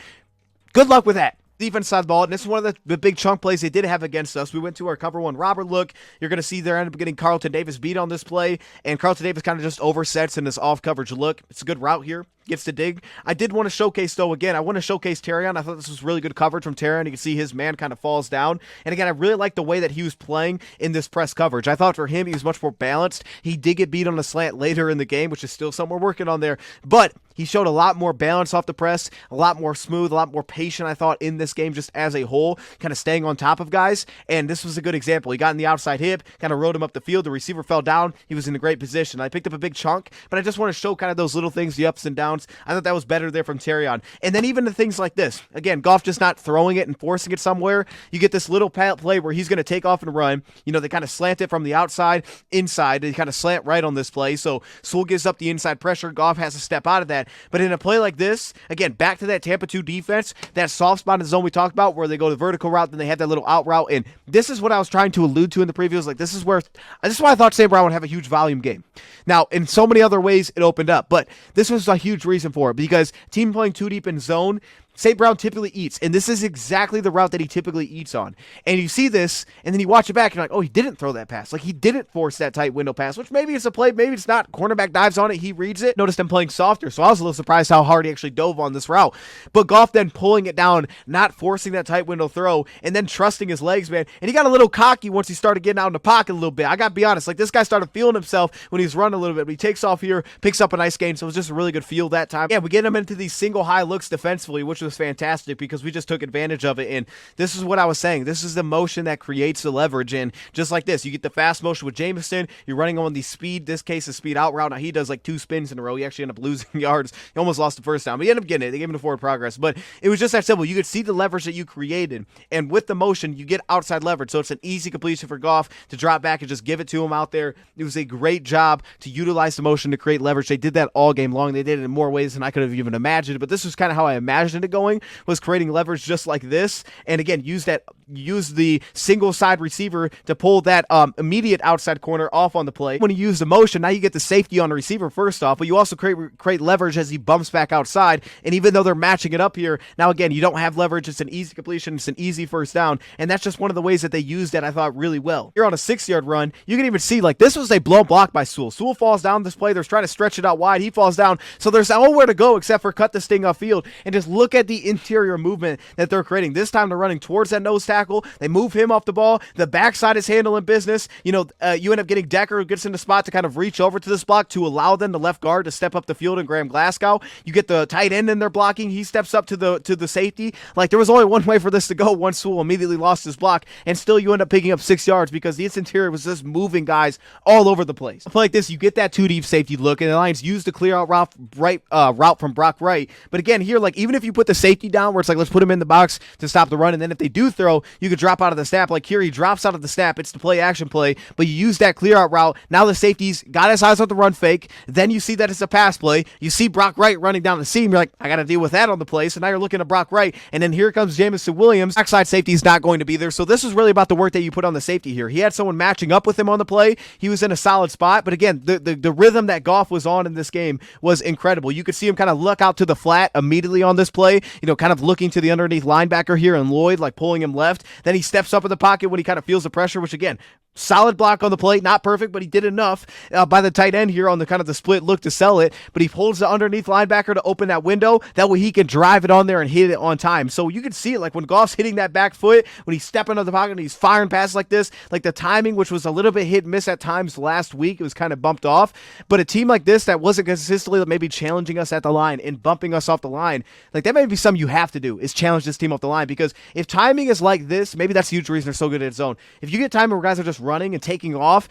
good luck with that. Defense side of the ball, and this is one of the big chunk plays they did have against us. We went to our cover one Robert look. You're going to see they're end up getting Carlton Davis beat on this play, and Carlton Davis kind of just oversets in this off coverage look. It's a good route here. Gets to dig. I did want to showcase, though, again, I want to showcase Terrion. I thought this was really good coverage from Terrion. You can see his man kind of falls down. And again, I really like the way that he was playing in this press coverage. I thought for him, he was much more balanced. He did get beat on a slant later in the game, which is still something we're working on there. But he showed a lot more balance off the press, a lot more smooth, a lot more patient, I thought, in this game just as a whole, kind of staying on top of guys. And this was a good example. He got in the outside hip, kind of rode him up the field. The receiver fell down. He was in a great position. I picked up a big chunk, but I just want to show kind of those little things, the ups and downs. I thought that was better there from Terrion. And then even the things like this. Again, Goff just not throwing it and forcing it somewhere. You get this little play where he's going to take off and run. You know, they kind of slant it from the outside, inside. They kind of slant right on this play. So Sewell gives up the inside pressure. Goff has to step out of that. But in a play like this, again, back to that Tampa 2 defense, that soft spot in the zone we talked about where they go the vertical route, then they have that little out route. And this is what I was trying to allude to in the previews. Like, this is why I thought St. Brown would have a huge volume game. Now, in so many other ways, it opened up. But this was a huge reason for it, because team playing too deep in zone, St. Brown typically eats, and this is exactly the route that he typically eats on. And you see this, and then you watch it back, and you're like, oh, he didn't throw that pass. Like, he didn't force that tight window pass, which maybe it's a play, maybe it's not. Cornerback dives on it, he reads it. Noticed him playing softer, so I was a little surprised how hard he actually dove on this route. But Goff then pulling it down, not forcing that tight window throw, and then trusting his legs, man. And he got a little cocky once he started getting out in the pocket a little bit. I got to be honest, like, this guy started feeling himself when he's running a little bit. But he takes off here, picks up a nice gain, so it was just a really good feel that time. Yeah, we get him into these single high looks defensively, which was fantastic, because we just took advantage of it. And this is what I was saying. This is the motion that creates the leverage. And just like this, you get the fast motion with Jameson. You're running on the speed. This case is speed out route. Now he does like 2 spins in a row. He actually ended up losing yards. He almost lost the first down, but he ended up getting it. They gave him the forward progress. But it was just that simple. You could see the leverage that you created. And with the motion, you get outside leverage. So it's an easy completion for Goff to drop back and just give it to him out there. It was a great job to utilize the motion to create leverage. They did that all game long. They did it in more ways than I could have even imagined. But this was kind of how I imagined it going, was creating leverage just like this. And again, use the single side receiver to pull that immediate outside corner off on the play. When you use the motion, now you get the safety on the receiver first off, but you also create leverage as he bumps back outside. And even though they're matching it up here, now again, you don't have leverage. It's an easy completion. It's an easy first down. And that's just one of the ways that they used that I thought really well. Here on a 6-yard run, you can even see like this was a blown block by Sewell. Sewell falls down this play. They're trying to stretch it out wide. He falls down. So there's nowhere to go except for cut this thing off field. And just look at the interior movement that they're creating. This time they're running towards that nose tackle. They move him off the ball. The backside is handling business. You end up getting Decker, who gets in the spot to kind of reach over to this block to allow them, the left guard, to step up the field and Graham Glasgow. You get the tight end in there blocking. He steps up to the safety. Like, there was only one way for this to go. One Sewell immediately lost his block, and still you end up picking up 6 yards because the interior was just moving guys all over the place. A play like this, you get that two deep safety look, and the Lions use the clear out route from Brock Wright. But again, here, like, even if you put the safety down where it's like, let's put him in the box to stop the run, and then if they do throw, you could drop out of the snap. Like here, he drops out of the snap. It's the play action play, but you use that clear out route. Now the safety's got his eyes on the run fake. Then you see that it's a pass play. You see Brock Wright running down the seam. You're like, I got to deal with that on the play. So now you're looking at Brock Wright, and then here comes Jamison Williams. Backside safety's not going to be there. So this is really about the work that you put on the safety here. He had someone matching up with him on the play. He was in a solid spot. But again, the rhythm that Goff was on in this game was incredible. You could see him kind of look out to the flat immediately on this play, kind of looking to the underneath linebacker here and Lloyd, like pulling him left. Then he steps up in the pocket when he kind of feels the pressure, which again, solid block on the plate, not perfect, but he did enough by the tight end here on the kind of the split look to sell it, but he pulls the underneath linebacker to open that window. That way he can drive it on there and hit it on time. So you can see it, like when Goff's hitting that back foot, when he's stepping out the pocket and he's firing passes like this, like the timing, which was a little bit hit and miss at times last week, it was kind of bumped off. But a team like this that wasn't consistently maybe challenging us at the line and bumping us off the line, like that may be something you have to do, is challenge this team off the line, because if timing is like this, maybe that's the huge reason they're so good at zone. If you get timing where guys are just running and taking off,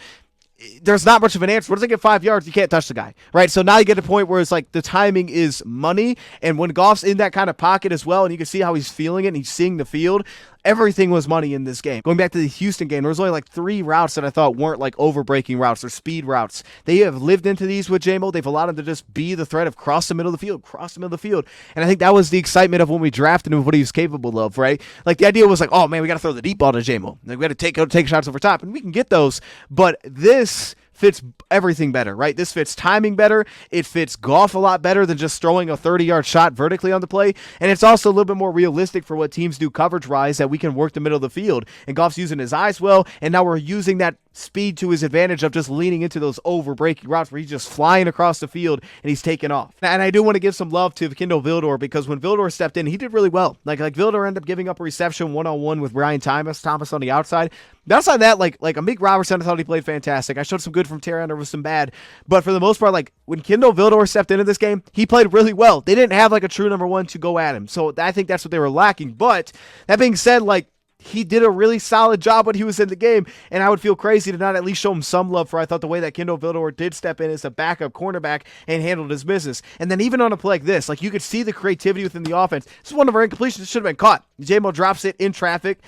there's not much of an answer. What does it get 5 yards? You can't touch the guy, right? So now you get to a point where it's like the timing is money, and when Goff's in that kind of pocket as well, and you can see how he's feeling it and he's seeing the field, everything was money in this game. Going back to the Houston game, there was only like 3 routes that I thought weren't like over-breaking routes or speed routes. They have lived into these with J-Mo. They've allowed him to just be the threat of cross the middle of the field. And I think that was the excitement of when we drafted him, of what he was capable of, right? Like the idea was like, oh man, we got to throw the deep ball to J-Mo. Like, we got to take shots over top, and we can get those. But this fits everything better, right? This fits timing better. It fits Goff a lot better than just throwing a 30-yard shot vertically on the play. And it's also a little bit more realistic for what teams do coverage-wise, that we can work the middle of the field. And Goff's using his eyes well, and now we're using that speed to his advantage of just leaning into those over-breaking routes where he's just flying across the field and he's taking off. And I do want to give some love to Kindle Vildor, because when Vildor stepped in, he did really well. Like Vildor ended up giving up a reception one-on-one with Ryan Thomas on the outside. But outside that, like Amik Robertson, I thought he played fantastic. I showed some good from Terry, there was some bad. But for the most part, like when Kindle Vildor stepped into this game, he played really well. They didn't have like a true number one to go at him. So I think that's what they were lacking. But that being said, like, he did a really solid job when he was in the game, and I would feel crazy to not at least show him some love for, I thought, the way that Kindle Vildor did step in as a backup cornerback and handled his business. And then even on a play like this, like you could see the creativity within the offense. This is one of our incompletions that should have been caught. J-Mo drops it in traffic.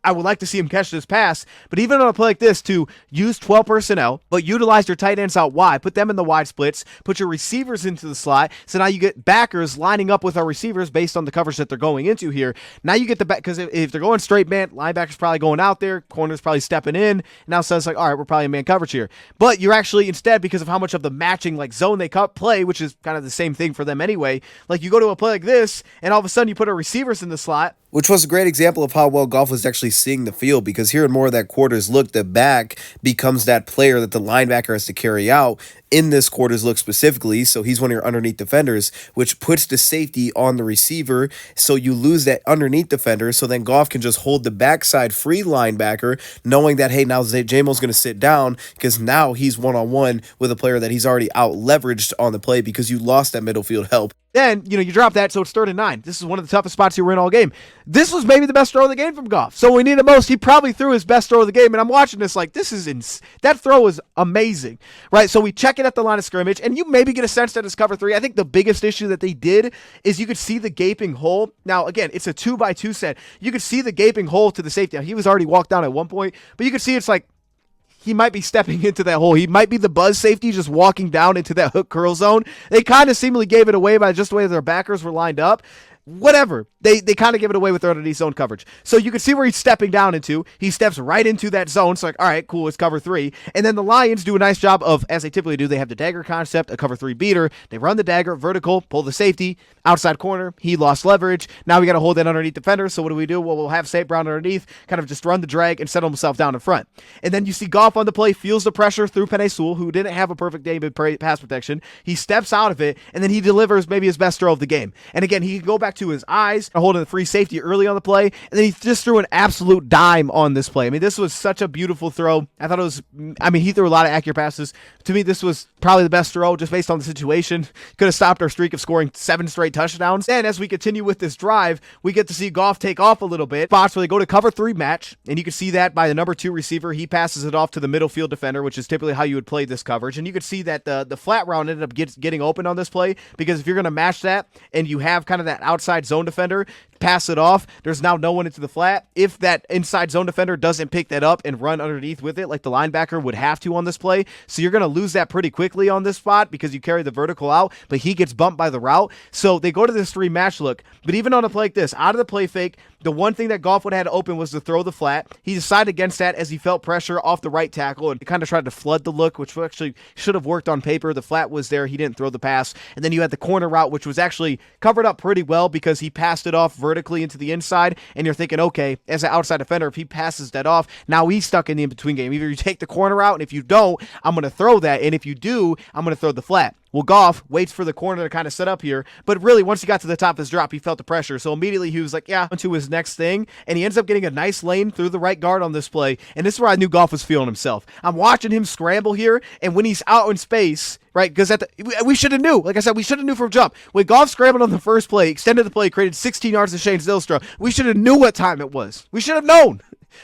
I would like to see him catch this pass, but even on a play like this, to use 12 personnel, but utilize your tight ends out wide, put them in the wide splits, put your receivers into the slot, so now you get backers lining up with our receivers based on the coverage that they're going into here. Now you get the back, because if they're going straight man, linebacker's probably going out there, corner's probably stepping in, now so it's like, all right, we're probably in man coverage here. But you're actually, instead, because of how much of the matching like zone they play, which is kind of the same thing for them anyway, like you go to a play like this, and all of a sudden you put our receivers in the slot, which was a great example of how well Goff was actually seeing the field, because here in more of that quarters look, the back becomes that player that the linebacker has to carry out in this quarters look specifically. So he's one of your underneath defenders, which puts the safety on the receiver. So you lose that underneath defender. So then Goff can just hold the backside free linebacker, knowing that, hey, now J-Mo's going to sit down, because now he's one-on-one with a player that he's already out leveraged on the play because you lost that middle field help. Then, you drop that, so it's 3rd and 9. This is one of the toughest spots you were in all game. This was maybe the best throw of the game from Goff. So when we needed most, he probably threw his best throw of the game, and I'm watching this like, this is that throw is amazing, right? So we check it at the line of scrimmage, and you maybe get a sense that it's cover 3. I think the biggest issue that they did is you could see the gaping hole. Now, again, it's a 2x2 set. You could see the gaping hole to the safety. Now, he was already walked down at one point, but you could see it's like, he might be stepping into that hole. He might be the buzz safety just walking down into that hook curl zone. They kind of seemingly gave it away by just the way their backers were lined up. Whatever. They kind of give it away with their underneath zone coverage. So you can see where he's stepping down into. He steps right into that zone. So like, all right, cool, it's cover 3. And then the Lions do a nice job of, as they typically do, they have the dagger concept, a cover 3 beater. They run the dagger, vertical, pull the safety, outside corner. He lost leverage. Now we got to hold that underneath defender. So what do? Well, we'll have St. Brown underneath, kind of just run the drag and settle himself down in front. And then you see Goff on the play, feels the pressure through Penei Sewell, who didn't have a perfect game in pass protection. He steps out of it, and then he delivers maybe his best throw of the game. And again, he can go back to his eyes, holding the free safety early on the play, and then he just threw an absolute dime on this play. I mean, this was such a beautiful throw. I thought it was, I mean, he threw a lot of accurate passes. To me, this was probably the best throw just based on the situation. Could have stopped our streak of scoring 7 straight touchdowns. And as we continue with this drive, we get to see Goff take off a little bit. Spots where they go to cover 3 match, and you can see that by the number 2 receiver. He passes it off to the middle field defender, which is typically how you would play this coverage. And you could see that the flat route ended up getting open on this play, because if you're going to match that and you have kind of that outside zone defender, pass it off, there's now no one into the flat. If that inside zone defender doesn't pick that up and run underneath with it like the linebacker would have to on this play, so you're going to lose that pretty quickly on this spot because you carry the vertical out, but he gets bumped by the route. So they go to this 3 match look, but even on a play like this, out of the play fake, the one thing that Goff would have had open was to throw the flat. He decided against that as he felt pressure off the right tackle and kind of tried to flood the look, which actually should have worked on paper. The flat was there. He didn't throw the pass. And then you had the corner route, which was actually covered up pretty well because he passed it off vertically into the inside. And you're thinking, okay, as an outside defender, if he passes that off, now he's stuck in the in-between game. Either you take the corner route, and if you don't, I'm going to throw that. And if you do, I'm going to throw the flat. Well, Goff waits for the corner to kind of set up here, but really once he got to the top of his drop, he felt the pressure. So immediately he was like, yeah, onto his next thing, and he ends up getting a nice lane through the right guard on this play, and this is where I knew Goff was feeling himself. I'm watching him scramble here, and when he's out in space, right, because we should have knew, like I said, we should have knew from jump. When Goff scrambled on the first play, extended the play, created 16 yards to Shane Zylstra, we should have knew what time it was. We should have known.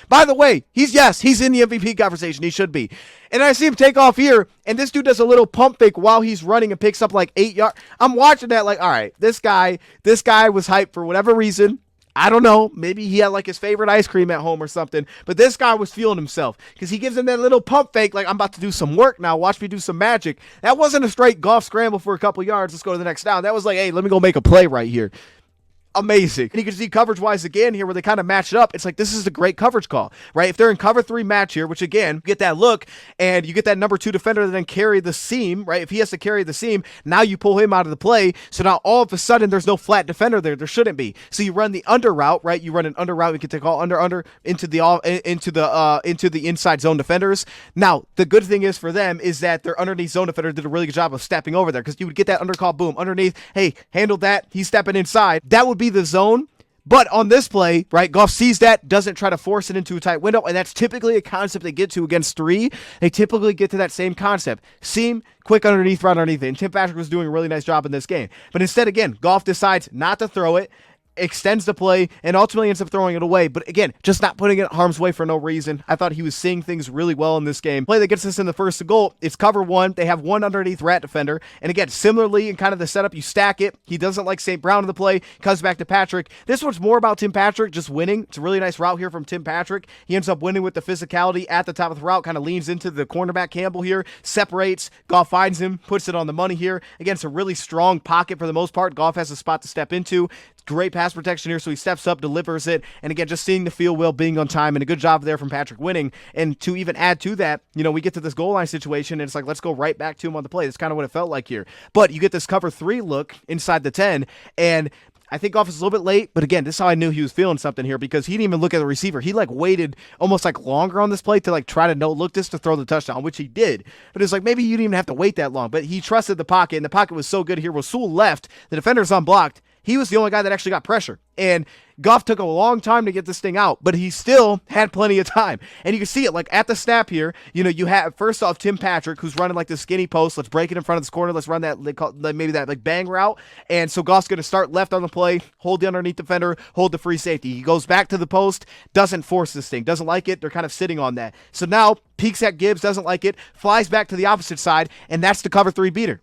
By the way, he's in the MVP conversation. He should be. And I see him take off here, and this dude does a little pump fake while he's running and picks up like 8 yards. I'm watching that like, all right, this guy was hyped for whatever reason. I don't know. Maybe he had like his favorite ice cream at home or something. But this guy was feeling himself because he gives him that little pump fake like, I'm about to do some work now. Watch me do some magic. That wasn't a straight Goff scramble for a couple yards. Let's go to the next down. That was like, hey, let me go make a play right here. Amazing. And you can see coverage-wise again here where they kind of match it up. It's like this is a great coverage call, right? If they're in cover 3 match here, which again, you get that look and you get that number 2 defender to then carry the seam, right? If he has to carry the seam, now you pull him out of the play. So now all of a sudden there's no flat defender there. There shouldn't be. So you run the under route, right? You run an under route. You can take all under into the inside zone defenders. Now, the good thing is for them is that their underneath zone defender did a really good job of stepping over there because you would get that under call, boom, underneath. Hey, handled that. He's stepping inside. That would be the zone. But on this play, right, Goff sees that, doesn't try to force it into a tight window, and that's typically a concept they get to against 3. They typically get to that same concept. Seam, quick underneath, right underneath it. And Tim Patrick was doing a really nice job in this game. But instead, again, Goff decides not to throw it, extends the play, and ultimately ends up throwing it away. But again, just not putting it in harm's way for no reason. I thought he was seeing things really well in this game. Play that gets us in the first goal, it's cover 1. They have 1 underneath rat defender. And again, similarly in kind of the setup, you stack it. He doesn't like St. Brown in the play, comes back to Patrick. This one's more about Tim Patrick just winning. It's a really nice route here from Tim Patrick. He ends up winning with the physicality at the top of the route, kind of leans into the cornerback Campbell here, separates. Goff finds him, puts it on the money here. Again, it's a really strong pocket for the most part. Goff has a spot to step into. Great pass protection here, so he steps up, delivers it, and again, just seeing the field well, being on time, and a good job there from Patrick winning. And to even add to that, we get to this goal line situation, and it's like, let's go right back to him on the play. That's kind of what it felt like here. But you get this cover 3 look inside the 10, and I think Goff is a little bit late, but again, this is how I knew he was feeling something here because he didn't even look at the receiver. He waited almost longer on this play to try to no-look this to throw the touchdown, which he did. But it's maybe you didn't even have to wait that long, but he trusted the pocket, and the pocket was so good here. Rasul left, the defender's unblocked. He was the only guy that actually got pressure. And Goff took a long time to get this thing out, but he still had plenty of time. And you can see it at the snap here. You have first off Tim Patrick, who's running the skinny post. Let's break it in front of this corner. Let's run that maybe that bang route. And so Goff's going to start left on the play, hold the underneath defender, hold the free safety. He goes back to the post, doesn't force this thing, doesn't like it. They're kind of sitting on that. So now peeks at Gibbs, doesn't like it, flies back to the opposite side, and that's the cover 3 beater.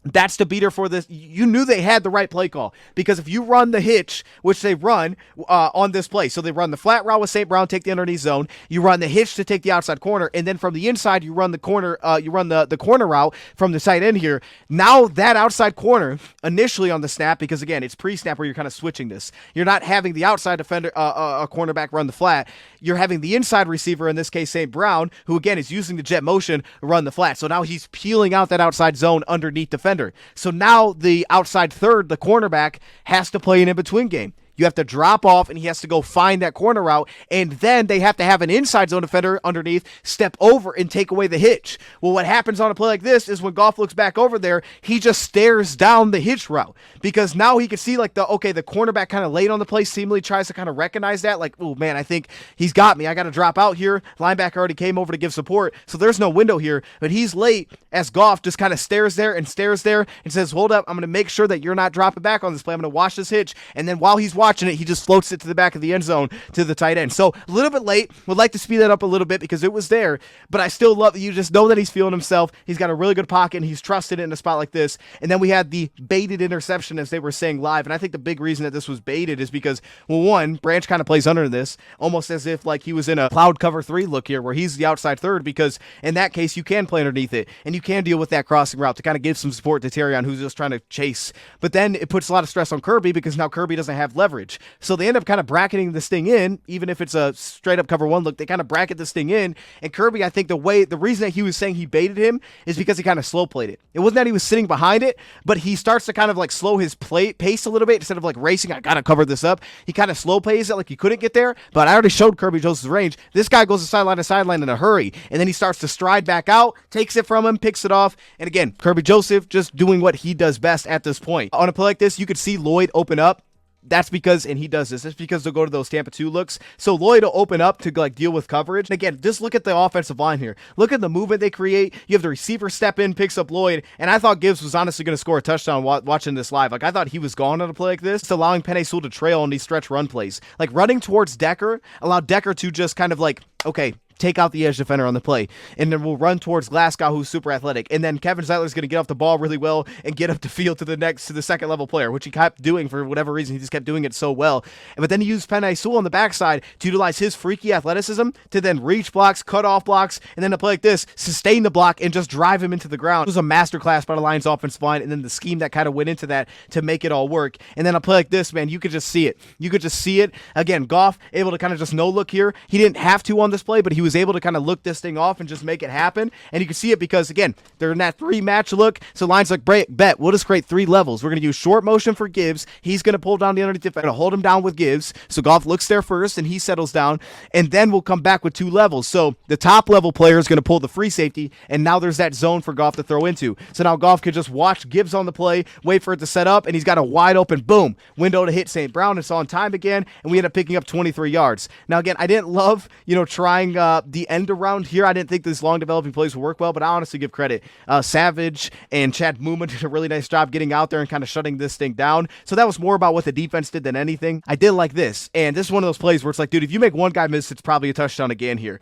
That's the beater for this. You knew they had the right play call because if you run the hitch, which they run on this play, so they run the flat route with St. Brown, take the underneath zone. You run the hitch to take the outside corner, and then from the inside, you run the corner. You run the corner route from the side end here. Now that outside corner initially on the snap, because again it's pre-snap where you're kind of switching this. You're not having the outside defender, a cornerback run the flat. You're having the inside receiver, in this case St. Brown, who again is using the jet motion, run the flat. So now he's peeling out that outside zone underneath defender. So now the outside third, the cornerback, has to play an in-between game. You have to drop off, and he has to go find that corner route, and then they have to have an inside zone defender underneath step over and take away the hitch. Well, what happens on a play like this is when Goff looks back over there, he just stares down the hitch route, because now he can see like the cornerback kind of late on the play, seemingly tries to kind of recognize that, like, oh man, I think he's got me. I got to drop out here. Linebacker already came over to give support, so there's no window here, but he's late as Goff just kind of stares there and says, hold up, I'm going to make sure that you're not dropping back on this play. I'm going to watch this hitch, and then while he's watching it, he just floats it to the back of the end zone to the tight end. So a little bit late. Would like to speed that up a little bit because it was there, but I still love that you just know that he's feeling himself. He's got a really good pocket, and he's trusted it in a spot like this. And then we had the baited interception, as they were saying live, and I think the big reason that this was baited is because, well, one, Branch kind of plays under this, almost as if like he was in a cloud cover 3 look here, where he's the outside third, because in that case, you can play underneath it, and you can deal with that crossing route to kind of give some support to Terrion, who's just trying to chase. But then it puts a lot of stress on Kirby, because now Kirby doesn't have leverage. So they end up kind of bracketing this thing in, even if it's a straight up cover 1 look, they kind of bracket this thing in. And Kirby, I think the reason that he was saying he baited him is because he kind of slow played it. It wasn't that he was sitting behind it, but he starts to kind of like slow his pace a little bit. Instead of like racing, I gotta cover this up, he kind of slow plays it like he couldn't get there. But I already showed Kirby Joseph's range. This guy goes to sideline in a hurry, and then he starts to stride back out, takes it from him, picks it off. And again, Kirby Joseph just doing what he does best at this point. On a play like this, you could see Lloyd open up. That's because, and he does this, that's because they'll go to those Tampa 2 looks. So Lloyd will open up to like deal with coverage. And again, just look at the offensive line here. Look at the movement they create. You have the receiver step in, picks up Lloyd, and I thought Gibbs was honestly going to score a touchdown watching this live. Like, I thought he was gone on a play like this. It's allowing Penei Sewell to trail on these stretch run plays. Like, running towards Decker allowed Decker to just kind of like, okay, take out the edge defender on the play, and then we'll run towards Glasgow, who's super athletic, and then Kevin Zeitler's going to get off the ball really well and get up the field to the second level player, which he kept doing for whatever reason. He just kept doing it so well. But then he used Penei Sewell on the backside to utilize his freaky athleticism to then reach blocks, cut off blocks, and then to play like this, sustain the block and just drive him into the ground. It was a masterclass by the Lions offensive line, and then the scheme that kind of went into that to make it all work. And then a play like this, man, you could just see it. You could just see it. Again, Goff able to kind of just no look here. He didn't have to on this play, but he was able to kind of look this thing off and just make it happen. And you can see it because, again, they're in that 3-match look. So Lions like, bet, we'll just create 3 levels. We're going to use short motion for Gibbs. He's going to pull down the underneath defender, going to hold him down with Gibbs. So Goff looks there first and he settles down. And then we'll come back with 2 levels. So the top level player is going to pull the free safety. And now there's that zone for Goff to throw into. So now Goff can just watch Gibbs on the play, wait for it to set up, and he's got a wide open, boom, window to hit St. Brown. It's on time again. And we end up picking up 23 yards. Now, again, I didn't love, trying the end around here. I didn't think these long developing plays would work well, but I honestly give credit. Savage and Chad Muma did a really nice job getting out there and kind of shutting this thing down. So that was more about what the defense did than anything. I did like this, and this is one of those plays where it's like, dude, if you make one guy miss, it's probably a touchdown again here.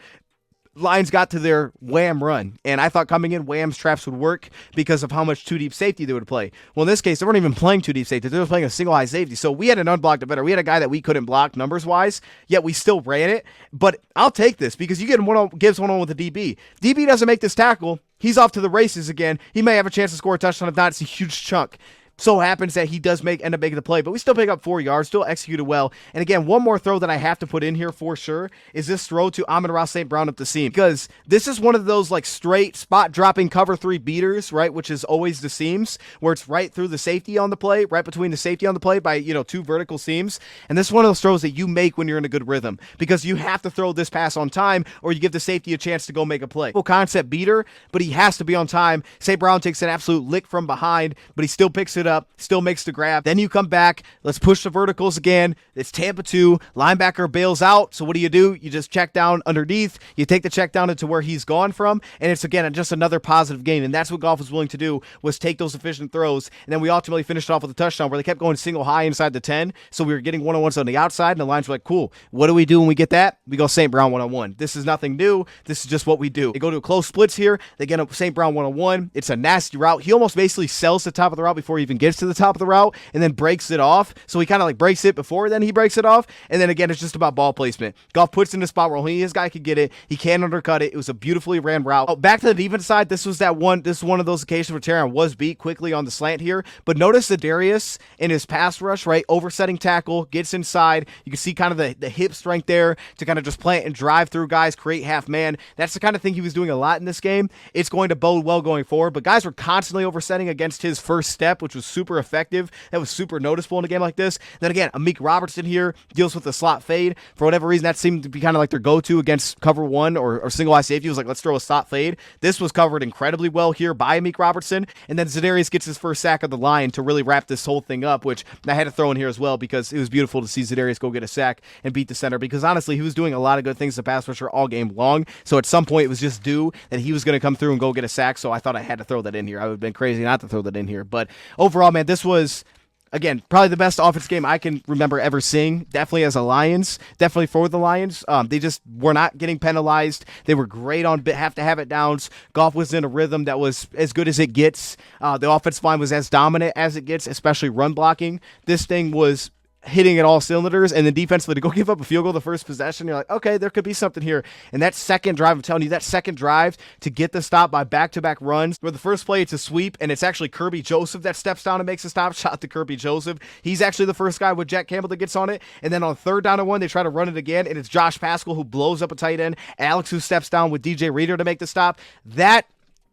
Lions got to their wham run, and I thought coming in, wham's traps would work because of how much 2-deep safety they would play. Well, in this case, they weren't even playing 2-deep safety. They were playing a single high safety. So we had an unblocked defender. We had a guy that we couldn't block numbers-wise, yet we still ran it. But I'll take this because you get Gibbs one-on-one with the DB. DB doesn't make this tackle. He's off to the races again. He may have a chance to score a touchdown. If not, it's a huge chunk. So happens that he does end up making the play, but we still pick up 4 yards, still executed well. And again, one more throw that I have to put in here for sure is this throw to Amon-Ra St. Brown up the seam, because this is one of those like straight spot dropping cover 3 beaters, right? Which is always the seams where it's right through the safety on the play, right between the safety on the play by, 2 vertical seams. And this is one of those throws that you make when you're in a good rhythm, because you have to throw this pass on time or you give the safety a chance to go make a play. Full concept beater, but he has to be on time. St. Brown takes an absolute lick from behind, but he still picks it up, still makes the grab. Then you come back, let's push the verticals again. It's Tampa 2, linebacker bails out. So what do? You just check down underneath, you take the check down into where he's gone from, and it's again just another positive gain. And that's what Goff was willing to do, was take those efficient throws. And then we ultimately finished off with a touchdown where they kept going single high inside the 10. So we were getting one-on-ones on the outside, and the Lions were like, cool, what do we do when we get that? We go St. Brown one-on-one. This is nothing new. This is just what we do. They go to a close splits here. They get up St. Brown one-on-one. It's a nasty route. He almost basically sells the top of the route before he even gets to the top of the route, and then breaks it off. So he kind of like breaks it before then he breaks it off. And then again, it's just about ball placement. Goff puts in a spot where only his guy could get it. He can't undercut it. It was a beautifully ran route. Oh, back to the defense side, this is one of those occasions where Terrion was beat quickly on the slant here. But notice Za'Darius in his pass rush, right? Oversetting tackle, gets inside. You can see kind of the hip strength there to kind of just plant and drive through guys, create half man. That's the kind of thing he was doing a lot in this game. It's going to bode well going forward. But guys were constantly oversetting against his first step, which was was super effective. That was super noticeable in a game like this. Then again, Amik Robertson here deals with the slot fade. For whatever reason, that seemed to be kind of like their go-to against cover one or single high safety. It was like, let's throw a slot fade. This was covered incredibly well here by Amik Robertson. And then Za'Darius gets his first sack of the line to really wrap this whole thing up, which I had to throw in here as well because it was beautiful to see Za'Darius go get a sack and beat the center, because honestly, he was doing a lot of good things to pass rusher all game long. So at some point, it was just due that he was going to come through and go get a sack. So I thought I had to throw that in here. I would have been crazy not to throw that in here. But overall, man, this was, again, probably the best offense game I can remember ever seeing. Definitely as a Lions. Definitely for the Lions. They just were not getting penalized. They were great on have-to-have-it downs. Goff was in a rhythm that was as good as it gets. The offensive line was as dominant as it gets, especially run blocking. This thing was hitting at all cylinders, and then defensively to go give up a field goal the first possession, you're like, okay, there could be something here. And that second drive, I'm telling you, that second drive to get the stop by back-to-back runs, where the first play it's a sweep, and it's actually Kirby Joseph that steps down and makes a stop. Shot to Kirby Joseph. He's actually the first guy with Jack Campbell that gets on it. And then on third down and 1, they try to run it again, and it's Josh Paschal who blows up a tight end. Alex who steps down with DJ Reader to make the stop. That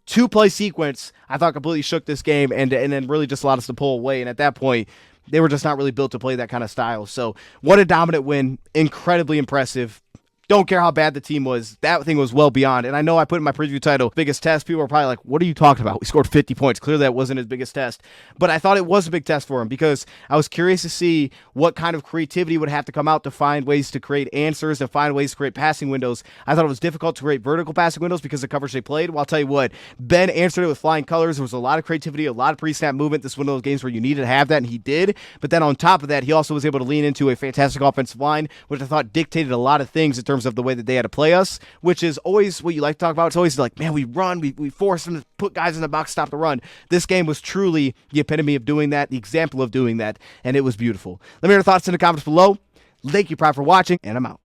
two-play sequence, I thought, completely shook this game and then really just allowed us to pull away. And at that point, they were just not really built to play that kind of style. So what a dominant win. Incredibly impressive. Don't care how bad the team was. That thing was well beyond. And I know I put in my preview title, biggest test. People are probably like, what are you talking about? We scored 50 points. Clearly that wasn't his biggest test. But I thought it was a big test for him because I was curious to see what kind of creativity would have to come out to find ways to create answers, to find ways to create passing windows. I thought it was difficult to create vertical passing windows because of the coverage they played. Well, I'll tell you what, Ben answered it with flying colors. There was a lot of creativity, a lot of pre-snap movement. This was one of those games where you needed to have that, and he did. But then on top of that, he also was able to lean into a fantastic offensive line, which I thought dictated a lot of things in terms of the way that they had to play us, which is always what you like to talk about. It's always like, man, we run, we force them to put guys in the box, stop the run. This game was truly the epitome of doing that, the example of doing that, and it was beautiful. Let me know your thoughts in the comments below. Thank you, Pride, for watching, and I'm out.